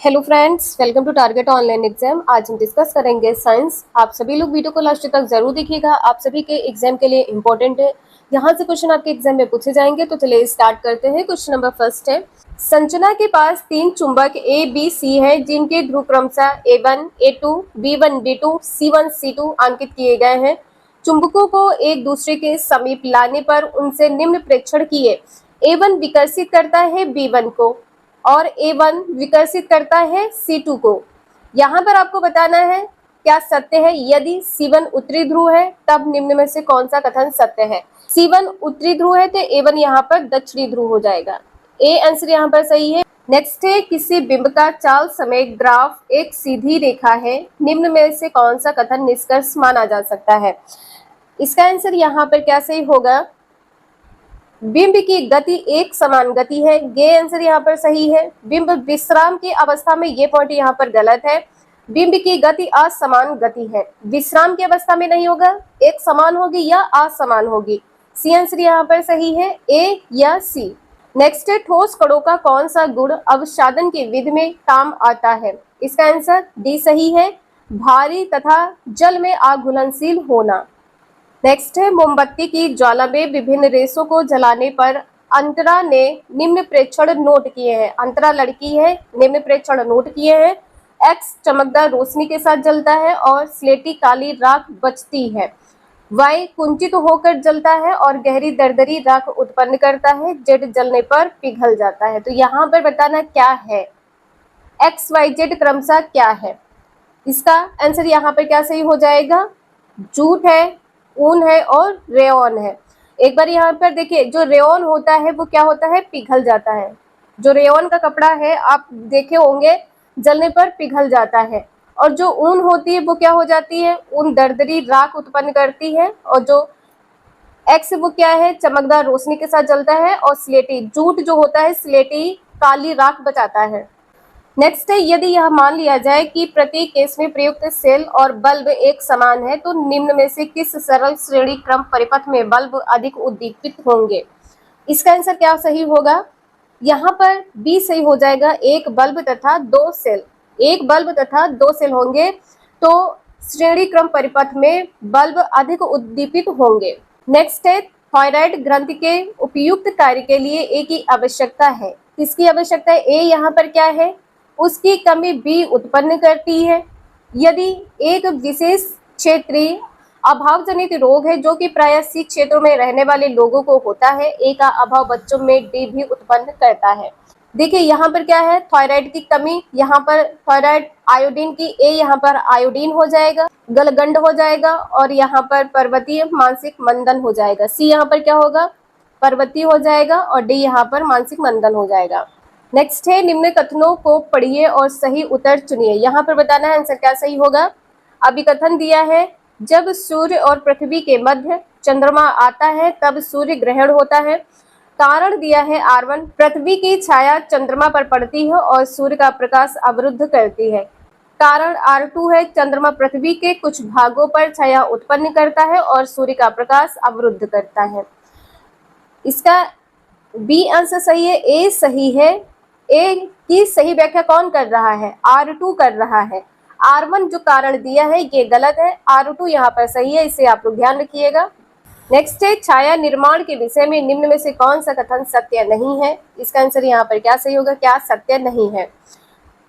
Hello friends, welcome to target online exam. आज हम discuss करेंगे साइंस। आप सभी लोग वीडियो को लास्ट तक जरूर देखिएगा, आप सभी के एग्जाम के लिए इंपॉर्टेंट है। यहाँ से क्वेश्चन आपके एग्जाम में पूछे जाएंगे। तो चलिए स्टार्ट करते हैं। क्वेश्चन नंबर फर्स्ट है, संजना के पास 3 चुंबक ए बी सी है जिनके ध्रुव क्रमशः A1 A2 B1 B2 C1 C2 अंकित किए गए हैं। चुंबकों को एक दूसरे के समीप लाने पर उनसे निम्न प्रेक्षण किए। A1 विकर्षित करता है B1 को और A1 विकर्षित करता है C2 को। यहाँ पर आपको बताना है क्या सत्य है। यदि C1 उत्तरी ध्रुव है तब निम्न में से कौन सा कथन सत्य है। C1 उत्तरी ध्रुव है तो A1 यहाँ पर दक्षिणी ध्रुव हो जाएगा। ए आंसर यहाँ पर सही है। नेक्स्ट है, किसी बिंब का चाल समय ग्राफ एक सीधी रेखा है, निम्न में से कौन सा कथन निष्कर्ष माना जा सकता है। इसका आंसर यहाँ पर क्या सही होगा, बिंब की गति एक समान गति है। ये आंसर यहाँ पर सही है। बिंब विश्राम की अवस्था में, ये पॉइंट यहाँ पर गलत है। बिंब की गति असमान गति है, विश्राम की अवस्था में नहीं होगा, एक समान होगी या असमान होगी। सी आंसर यहाँ पर सही है, ए या सी। नेक्स्ट है, ठोस कणों का कौन सा गुण अवसादन की विधि में काम आता है। इसका आंसर डी सही है, भारी तथा जल में अघुलनशील होना। नेक्स्ट है, मोमबत्ती की ज्वाला में विभिन्न रेशों को जलाने पर अंतरा ने निम्न प्रेक्षण नोट किए हैं। अंतरा लड़की है, निम्न प्रेक्षण नोट किए हैं। एक्स चमकदार रोशनी के साथ जलता है और स्लेटी काली राख बचती है। वाई कुंचित होकर जलता है और गहरी दरदरी राख उत्पन्न करता है। जेड जलने पर पिघल जाता है। तो यहाँ पर बताना क्या है, एक्स वाई जेड क्रमशः क्या है। इसका आंसर यहाँ पर क्या सही हो जाएगा, जूट है, ऊन है और रेयॉन है। एक बार यहाँ पर देखिए, जो रेयॉन होता है वो क्या होता है, पिघल जाता है। जो रेयॉन का कपड़ा है आप देखे होंगे, जलने पर पिघल जाता है। और जो ऊन होती है वो क्या हो जाती है, ऊन दरदरी राख उत्पन्न करती है। और जो एक्स वो क्या है, चमकदार रोशनी के साथ जलता है। और स्लेटी जूट जो होता है, स्लेटी काली राख बचाता है। नेक्स्ट है, यदि यह मान लिया जाए कि प्रत्येक केस में प्रयुक्त सेल और बल्ब एक समान है तो निम्न में से किस सरल श्रेणी क्रम परिपथ में बल्ब अधिक उद्दीपित होंगे। इसका आंसर क्या सही होगा, यहाँ पर बी सही हो जाएगा, एक बल्ब तथा दो सेल। एक बल्ब तथा दो सेल होंगे तो श्रेणी क्रम परिपथ में बल्ब अधिक उद्दीपित होंगे। नेक्स्ट है, थायराइड ग्रंथि के उपयुक्त कार्य के लिए ए की आवश्यकता है। किसकी आवश्यकता है, ए यहाँ पर क्या है, उसकी कमी बी उत्पन्न करती है। यदि एक विशेष क्षेत्रीय अभाव जनित रोग है जो कि प्रायः सी क्षेत्रों में रहने वाले लोगों को होता है, ए का अभाव बच्चों में डी भी उत्पन्न करता है। देखिए यहाँ पर क्या है, थायराइड की कमी, यहाँ पर थायराइड आयोडीन की, ए यहाँ पर आयोडीन हो जाएगा, गलगंड हो जाएगा। और यहाँ पर पर्वतीय मानसिक मंदन हो जाएगा। सी यहाँ पर क्या होगा, पर्वतीय हो जाएगा और डी यहाँ पर मानसिक मंदन हो जाएगा। नेक्स्ट है, निम्न कथनों को पढ़िए और सही उत्तर चुनिए। यहाँ पर बताना है आंसर क्या सही होगा। अभी कथन दिया है, जब सूर्य और पृथ्वी के मध्य चंद्रमा आता है तब सूर्य ग्रहण होता है। कारण दिया है R1, पृथ्वी की छाया चंद्रमा पर पड़ती है और सूर्य का प्रकाश अवरुद्ध करती है। कारण R2 है, चंद्रमा पृथ्वी के कुछ भागों पर छाया उत्पन्न करता है और सूर्य का प्रकाश अवरुद्ध करता है। इसका बी आंसर सही है, ए सही है। ए की सही व्याख्या कौन कर रहा है, R2 कर रहा है। R1 जो कारण दिया है ये गलत है, R2 यहाँ पर सही है, इसे आप लोग ध्यान रखिएगा। नेक्स्ट है, छाया निर्माण के विषय में निम्न में से कौन सा कथन सत्य नहीं है। इसका आंसर यहाँ पर क्या सही होगा, क्या सत्य नहीं है।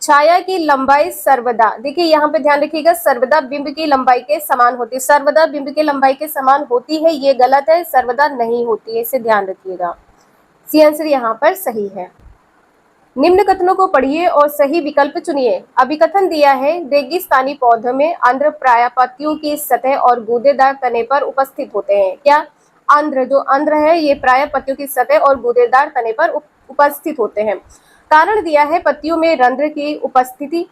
छाया की लंबाई सर्वदा, देखिए यहाँ पे ध्यान रखिएगा, सर्वदा बिंब की लंबाई के समान होती है। सर्वदा बिंब की लंबाई के समान होती है, ये गलत है, सर्वदा नहीं होती है, इसे ध्यान रखिएगा। सी आंसर यहाँ पर सही है। निम्न कथनों को पढ़िए और सही विकल्प चुनिए। अभिकथन दिया है, रेगिस्तानी पौधों में आंध्र प्रायः पत्तियों की सतह और गूदेदार तने पर उपस्थित होते हैं। क्या, आंध्र जो आंध्र है ये प्रायः पत्तियों की सतह और गूदेदार तने पर उपस्थित होते हैं। कारण दिया है, पत्तियों में रंध्र की उपस्थिति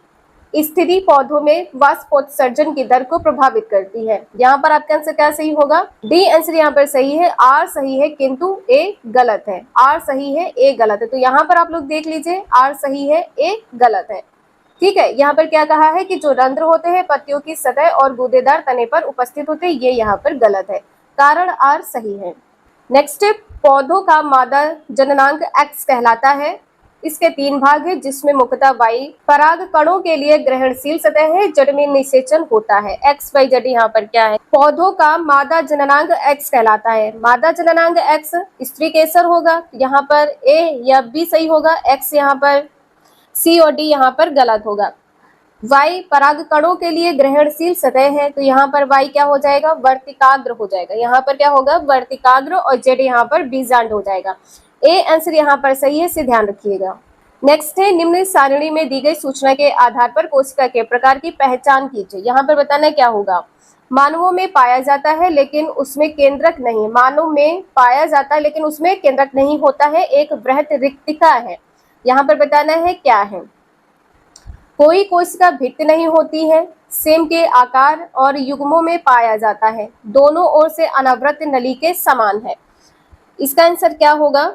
स्थिति पौधों में वाष्पोत्सर्जन की दर को प्रभावित करती है। यहाँ पर आपका आंसर क्या सही होगा, डी आंसर यहाँ पर सही है। आर सही है किंतु ए गलत है। आर सही है, ए गलत है। तो यहाँ पर आप लोग देख लीजिए, आर सही है, ए गलत है। ठीक है, यहाँ पर क्या कहा है कि जो रंध्र होते हैं पत्तियों की सतह और गूदेदार तने पर उपस्थित होते हैं, ये यहाँ पर गलत है। कारण आर सही है। नेक्स्ट, पौधों का मादा जननांग एक्स कहलाता है। इसके 3 भाग है, जिसमें मुख्यतः वाई पराग कणों के लिए ग्रहणशील सतह है, जड़ में निषेचन होता है। एक्स वाई जेड यहाँ पर क्या है, पौधों का मादा जननांग एक्स कहलाता है। मादा जननांग एक्स स्त्री केसर होगा, यहाँ पर ए या बी सही होगा, एक्स यहाँ पर सी और डी यहाँ पर गलत होगा। वाई पराग कणों के लिए ग्रहणशील सतह है, तो यहाँ पर वाई क्या हो जाएगा, वर्तिकाग्र हो जाएगा। यहाँ पर क्या होगा, वर्तिकाग्र, और जेड यहाँ पर बीजांड हो जाएगा। ए आंसर यहाँ पर सही है, इसे ध्यान रखिएगा। नेक्स्ट है, निम्न सारणी में दी गई सूचना के आधार पर कोशिका के प्रकार की पहचान कीजिए। यहाँ पर बताना क्या होगा, मानवों में पाया जाता है लेकिन उसमें केंद्रक नहीं, मानव में पाया जाता है लेकिन उसमें केंद्रक नहीं होता है, एक बृहत रिक्तिका है। यहाँ पर बताना है क्या है, कोई कोशिका भित्त नहीं होती है, सेम के आकार और युग्मों में पाया जाता है, दोनों ओर से अनावृत नली के समान है। इसका आंसर क्या होगा,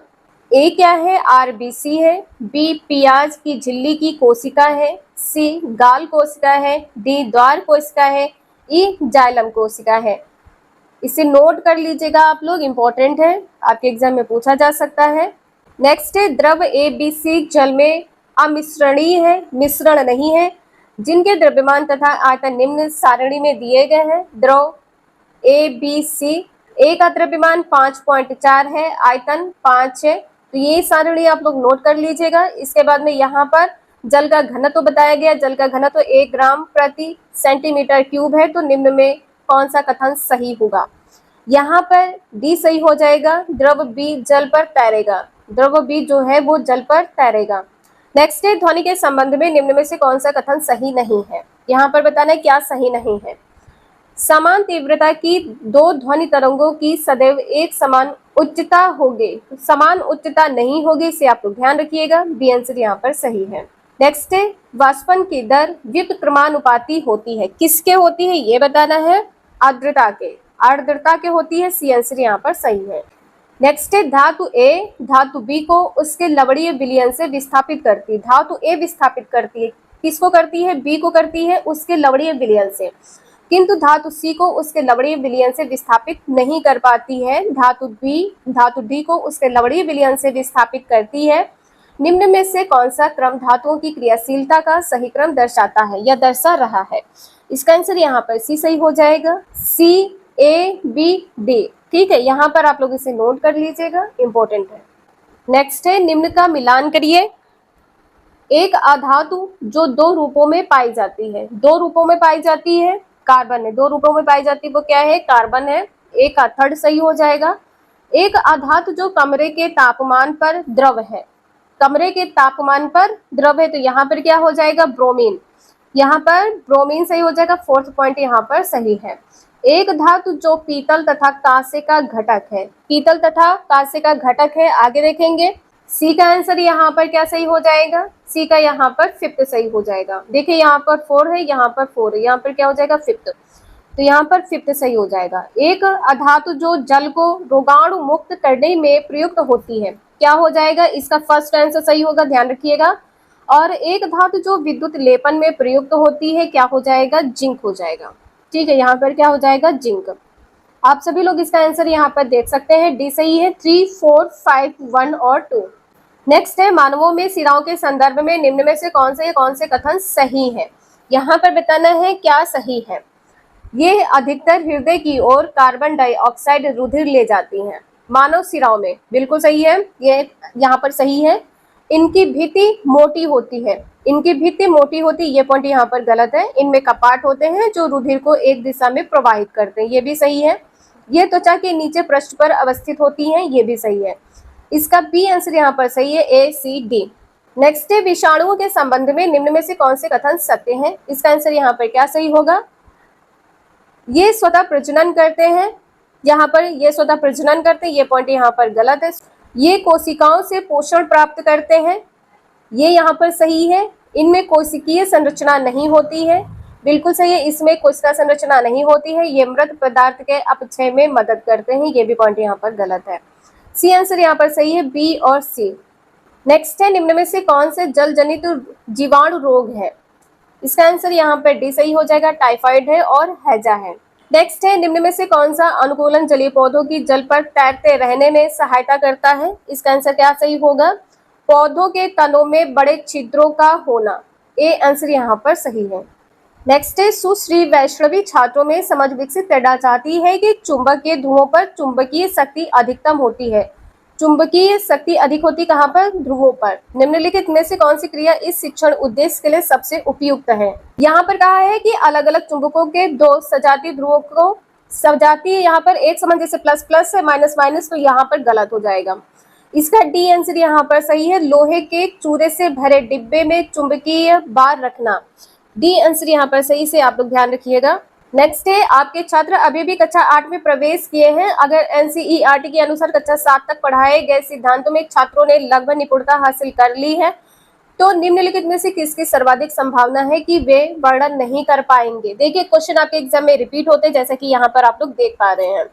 ए क्या है, आरबीसी है, बी पियाज की झिल्ली की कोशिका है, सी गाल कोशिका है, डी द्वार कोशिका है, ई जाइलम कोशिका है। इसे नोट कर लीजिएगा आप लोग, इंपॉर्टेंट है, आपके एग्जाम में पूछा जा सकता है। नेक्स्ट है, द्रव ए बी सी जल में अमिश्रणीय है, मिश्रण नहीं है, जिनके द्रव्यमान तथा आयतन निम्न सारणी में दिए गए हैं। द्रव ए बी सी, ए का द्रव्यमान 5.4 है, आयतन 5 है, तो ये सारणी आप लोग नोट कर लीजिएगा। इसके बाद में यहाँ पर जल का घनत्व बताया गया, जल का घनत्व 1 ग्राम प्रति सेंटीमीटर क्यूब है, तो निम्न में कौन सा कथन सही होगा, यहाँ पर डी सही हो जाएगा, द्रव बी जल पर तैरेगा, द्रव बी जो है वो जल पर तैरेगा। नेक्स्ट है, ध्वनि के संबंध में निम्न में से कौन सा कथन सही नहीं है, यहाँ पर बताना है क्या सही नहीं है। समान तीव्रता की दो ध्वनि तरंगों की सदैव एक समान उच्चता होगी, समान उच्चता नहीं होगी, इसे आप लोग ध्यान रखिएगा, बी आंसर यहाँ पर सही है। नेक्स्ट है, वाष्पन की दर व्युत्क्रमानुपाती होती है, किसके होती है ये बताना है, आर्द्रता के, आर्द्रता के होती है, सी आंसर यहाँ पर सही है। नेक्स्ट है, धातु ए धातु बी को उसके लवणीय विलयन से विस्थापित करती है, धातु ए विस्थापित करती है, किसको करती है, बी को करती है उसके लवणीय विलयन से, किंतु धातु सी को उसके लवणीय विलयन से विस्थापित नहीं कर पाती है। धातु डी को उसके लवणीय विलयन से विस्थापित करती है। निम्न में से कौन सा क्रम धातुओं की क्रियाशीलता का सही क्रम दर्शाता है या दर्शा रहा है, इसका आंसर यहाँ पर सी सही हो जाएगा, सी ए बी डी, ठीक है, यहाँ पर आप लोग इसे नोट कर लीजिएगा, इंपॉर्टेंट है। नेक्स्ट है, निम्न का मिलान करिए। एक अधातु जो दो रूपों में पाई जाती है, दो रूपों में पाई जाती है, कार्बन है, दो रूपों में पाई जाती है, वो क्या है, कार्बन है, एक का थर्ड सही हो जाएगा। एक अधातु जो कमरे के तापमान पर द्रव है, कमरे के तापमान पर द्रव है, तो यहाँ पर क्या हो जाएगा, ब्रोमीन, यहाँ पर ब्रोमीन सही हो जाएगा, फोर्थ पॉइंट यहाँ पर सही है। एक धातु जो पीतल तथा कांसे का घटक है, पीतल तथा कांसे का घटक है, आगे देखेंगे, सी का आंसर यहाँ पर क्या सही हो जाएगा, सी का यहाँ पर फिफ्थ सही हो जाएगा। देखिए यहाँ पर 4 है, यहाँ पर 4 है, यहाँ पर क्या हो जाएगा, फिफ्थ, तो यहाँ पर फिफ्थ सही हो जाएगा। एक अधातु जो जल को रोगाणु मुक्त करने में प्रयुक्त होती है, क्या हो जाएगा, इसका फर्स्ट आंसर सही होगा, ध्यान रखिएगा। और एक धातु जो विद्युत लेपन में प्रयुक्त होती है, क्या हो जाएगा, जिंक हो जाएगा, ठीक है, यहाँ पर क्या हो जाएगा, जिंक। आप सभी लोग इसका आंसर यहाँ पर देख सकते हैं, डी सही है, 3, 4, 5, 1 और 2। नेक्स्ट है, मानवों में शिराओं के संदर्भ में निम्न में से कौन से कथन सही है, यहाँ पर बताना है क्या सही है। ये अधिकतर हृदय की ओर कार्बन डाइऑक्साइड रुधिर ले जाती हैं, मानव शिराओं में, बिल्कुल सही है, ये यहाँ पर सही है। इनकी भित्ति मोटी होती है, इनकी भित्ति मोटी होती है, ये पॉइंट यहाँ पर गलत है। इनमें कपाट होते हैं जो रुधिर को एक दिशा में प्रवाहित करते हैं, ये भी सही है। ये त्वचा के नीचे पृष्ठ पर अवस्थित होती हैं, ये भी सही है। इसका बी आंसर यहाँ पर सही है, ए सी डी। नेक्स्ट है, विषाणुओं के संबंध में निम्न में से कौन से कथन सत्य हैं, इसका आंसर यहाँ पर क्या सही होगा, ये स्वतः प्रजनन करते हैं, यहाँ पर ये स्वतः प्रजनन करते हैं, ये पॉइंट यहाँ पर गलत है। ये कोशिकाओं से पोषण प्राप्त करते हैं, ये यहाँ पर सही है। इनमें कोशिकीय संरचना नहीं होती है, बिल्कुल सही है, इसमें कोशिका संरचना नहीं होती है। ये मृत पदार्थ के अपक्षय में मदद करते हैं, ये भी पॉइंट यहाँ पर गलत है। सी आंसर यहाँ पर सही है, बी और सी। नेक्स्ट है, निम्न में से कौन से जल जनित जीवाणु रोग है, इसका आंसर यहाँ पर डी सही हो जाएगा, टाइफाइड है और हैजा है। नेक्स्ट है, निम्न में से कौन सा अनुकूलन जलीय पौधों की जल पर तैरते रहने में सहायता करता है, इसका आंसर क्या सही होगा, पौधों के तनों में बड़े छिद्रों का होना। ए आंसर यहाँ पर सही है। नेक्स्ट है, सुश्री वैष्णवी छात्रों में समझ विकसित करना चाहती है कि चुंबकीय ध्रुवों पर चुंबकीय शक्ति अधिकतम होती है। चुंबकीय शक्ति अधिक होती कहाँ पर? ध्रुवों पर। निम्नलिखित में से कौन सी क्रिया इस शिक्षण उद्देश्य के लिए सबसे उपयुक्त है? यहाँ पर कहा है कि अलग अलग चुंबकों के दो सजातीय ध्रुवों को सजातीय यहाँ पर एक समान, जैसे प्लस प्लस है माइनस माइनस, तो यहाँ पर गलत हो जाएगा। इसका डी आंसर यहाँ पर सही है। लोहे के चूरे से भरे डिब्बे में चुंबकीय बार रखना। डी आंसर यहाँ पर सही से आप लोग ध्यान रखिएगा। नेक्स्ट है, आपके छात्र अभी भी कक्षा 8 में प्रवेश किए हैं। अगर एनसीईआरटी के अनुसार कक्षा 7 तक पढ़ाए गए सिद्धांतों में छात्रों ने लगभग निपुणता हासिल कर ली है, तो निम्नलिखित में से किसकी सर्वाधिक संभावना है कि वे वर्णन नहीं कर पाएंगे? देखिए, क्वेश्चन आपके एग्जाम में रिपीट होते हैं, जैसा कि यहाँ पर आप लोग देख पा रहे हैं।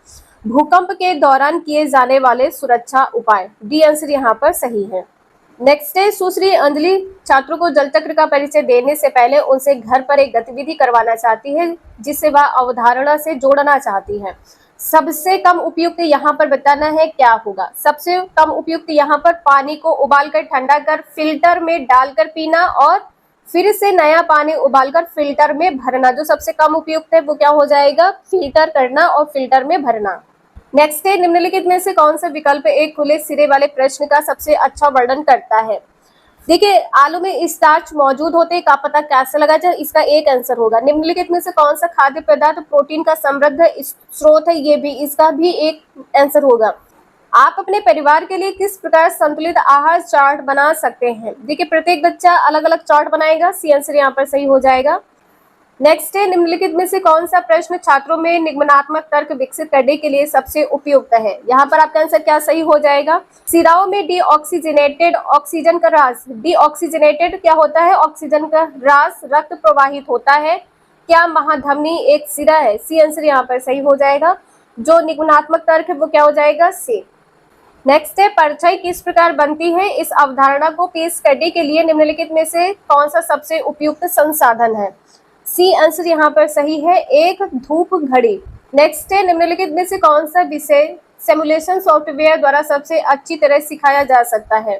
भूकंप के दौरान किए जाने वाले सुरक्षा उपाय। डी आंसर यहाँ पर सही है। नेक्स्ट है, सुश्री अंजलि छात्रों को जल चक्र का परिचय देने से पहले उनसे घर पर एक गतिविधि करवाना चाहती है जिसे वह अवधारणा से जोड़ना चाहती है। सबसे कम उपयुक्त यहाँ पर बताना है क्या होगा? सबसे कम उपयुक्त यहाँ पर पानी को उबालकर ठंडा कर फिल्टर में डालकर पीना और फिर से नया पानी उबालकर फिल्टर में भरना। जो सबसे कम उपयुक्त है वो क्या हो जाएगा? फिल्टर करना और फिल्टर में भरना। नेक्स्ट है, निम्नलिखित में से कौन सा विकल्प एक खुले सिरे वाले प्रश्न का सबसे अच्छा वर्णन करता है? देखिए, आलू में स्टार्च मौजूद होते हैं, का पता कैसे लगा जाए? इसका एक आंसर होगा। निम्नलिखित में से कौन सा खाद्य पदार्थ प्रोटीन का समृद्ध स्रोत है? ये भी, इसका भी एक आंसर होगा। आप अपने परिवार के लिए किस प्रकार संतुलित आहार चार्ट बना सकते हैं? देखिए, प्रत्येक बच्चा अलग अलग चार्ट बनाएगा। सी आंसर यहाँ पर सही हो जाएगा। नेक्स्ट है, निम्नलिखित में से कौन सा प्रश्न छात्रों में निगमनात्मक तर्क विकसित करने के लिए सबसे उपयुक्त है? यहाँ पर आपका आंसर क्या सही हो जाएगा? सिराओं में डीऑक्सीजनेटेड ऑक्सीजन का रास, डीऑक्सीजनेटेड क्या होता है? ऑक्सीजन का रास रक्त प्रवाहित होता है। क्या महाधमनी एक सिरा है? सी आंसर यहाँ पर सही हो जाएगा। जो निगमनात्मक तर्क है वो क्या हो जाएगा? सी। नेक्स्ट है, परछाई किस प्रकार बनती है? इस अवधारणा को पेश करने के लिए निम्नलिखित में से कौन सा सबसे उपयुक्त संसाधन है? सी आंसर यहाँ पर सही है, एक धूप घड़ी। नेक्स्ट है, निम्नलिखित में से कौन सा विषय सिमुलेशन सॉफ्टवेयर द्वारा सबसे अच्छी तरह सिखाया जा सकता है?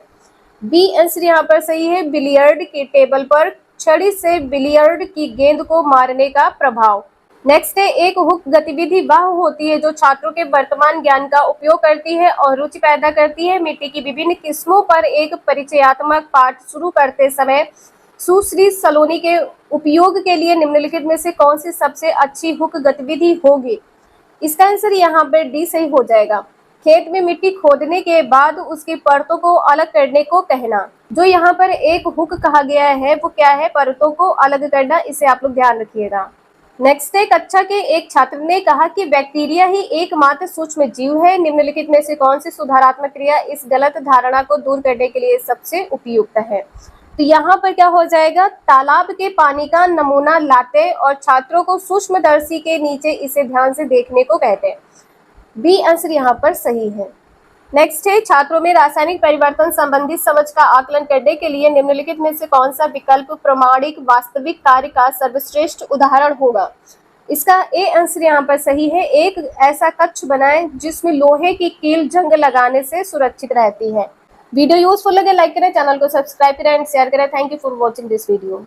बी आंसर यहाँ पर सही है, बिलियर्ड के टेबल पर छड़ी से बिलियर्ड की गेंद को मारने का प्रभाव। नेक्स्ट है, एक हुक गतिविधि वह होती है जो छात्रों के वर्तमान ज्ञान का उपयोग करती है और रुचि पैदा करती है। मिट्टी की विभिन्न किस्मों पर एक परिचयात्मक पाठ शुरू करते समय सुश्री सलोनी के उपयोग के लिए निम्नलिखित में से कौन सी सबसे अच्छी हुक गतिविधि होगी? इसका आंसर यहाँ पर डी सही हो जाएगा। खेत में मिट्टी खोदने के बाद उसकी परतों को अलग करने को कहना। जो यहाँ पर एक हुक कहा गया है वो क्या है? परतों को अलग करना। इसे आप लोग ध्यान रखिएगा। नेक्स्ट है, कक्षा के एक छात्र ने कहा कि बैक्टीरिया ही एकमात्र सूक्ष्म जीव है। निम्नलिखित में से कौन सी सुधारात्मक क्रिया इस गलत धारणा को दूर करने के लिए सबसे उपयुक्त है? तो यहाँ पर क्या हो जाएगा? तालाब के पानी का नमूना लाते और छात्रों को सूक्ष्मदर्शी के नीचे इसे ध्यान से देखने को कहते हैं। बी आंसर यहाँ पर सही है। नेक्स्ट है, छात्रों में रासायनिक परिवर्तन संबंधी समझ का आकलन करने के लिए निम्नलिखित में से कौन सा विकल्प प्रामाणिक वास्तविक कार्य का सर्वश्रेष्ठ उदाहरण होगा? इसका ए आंसर यहाँ पर सही है। एक ऐसा कक्ष बनाएं जिसमें लोहे की कील जंग लगाने से सुरक्षित रहती है। वीडियो यूजफुल लगे लाइक करें, चैनल को सब्सक्राइब करें एंड शेयर करें। Thank you for watching this video.